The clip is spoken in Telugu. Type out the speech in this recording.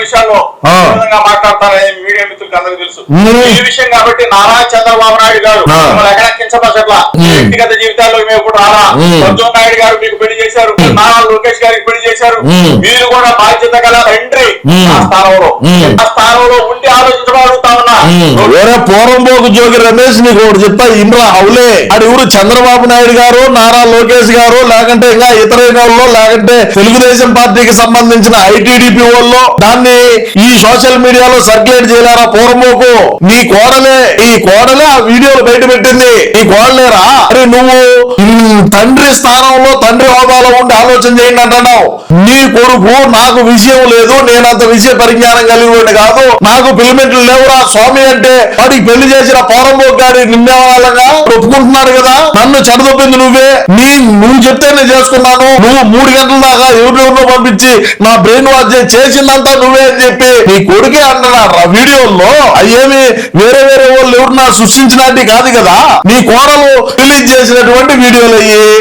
విషయాల్లో మాట్లాడతారని మీడియా మిత్రులకు అందరికీ తెలుసు. ఈ విషయం కాబట్టి నారా చంద్రబాబు నాయుడు గారు మిమ్మల్ని ఎక్కడ కించపరచట్లా. వ్యక్తిగత జీవితాల్లో మేము ఇప్పుడు రారా అర్జున్ నాయుడు గారు మీకు పెళ్లి చేశారు, నారా లోకేష్ గారికి పెళ్లి చేశారు. మీరు కూడా బాధ్యత గల తండ్రి ఆ స్థానంలో ఉండి ఆలోచించబడుతా ఉన్నా. పూర్వంపోకు జోగి రమేష్ నీకు ఒకటి చెప్తా, ఇంద్రా అవులే అది ఊరు చంద్రబాబు నాయుడు గారు, నారా లోకేష్ గారు, లేకంటే ఇంకా ఇతర వాళ్ళు, లేకంటే తెలుగుదేశం పార్టీకి సంబంధించిన ఐటీడీపీ వాళ్ళు దాన్ని ఈ సోషల్ మీడియాలో సర్క్యులేట్ చేయలేరా? పూర్వమోకు నీ కోడలే, ఈ కోడలే ఆ వీడియోలు బయట పెట్టింది. ఈ కోడలేరా? అరే నువ్వు తండ్రి స్థానంలో తండ్రి హోదాలో ఉండి ఆలోచన చేయండి అంటున్నావు. నీ కొడుకు నాకు విషయం లేదు, నేనంత విషయ పరిజ్ఞానం కలిగి కాదు, నాకు పిలిమెంట్లు లేవురా స్వామి అంటే వాడికి పెళ్లి చేసిన పూర్వమోకు గారి నిందేవాళ్ళగా ఒప్పుకుంటున్నాడు కదా. నన్ను చెడదొప్పింది నువ్వే, నువ్వు చెప్తే నేను చేసుకున్నాను, నువ్వు 3 గంటల దాకా ఎవరినో పంపించి నా బ్రెయిన్ వాష్ చేసిందంతా నువ్వే అని చెప్పి నీ కొడుకే అంటున్నారు ఆ వీడియోల్లో. అయ్యేమి వేరే వేరే వాళ్ళు ఎవరన్నా సృష్టించినట్టు కాదు కదా, నీ కోడలు రిలీజ్ చేసినటువంటి వీడియోలు అయ్యి.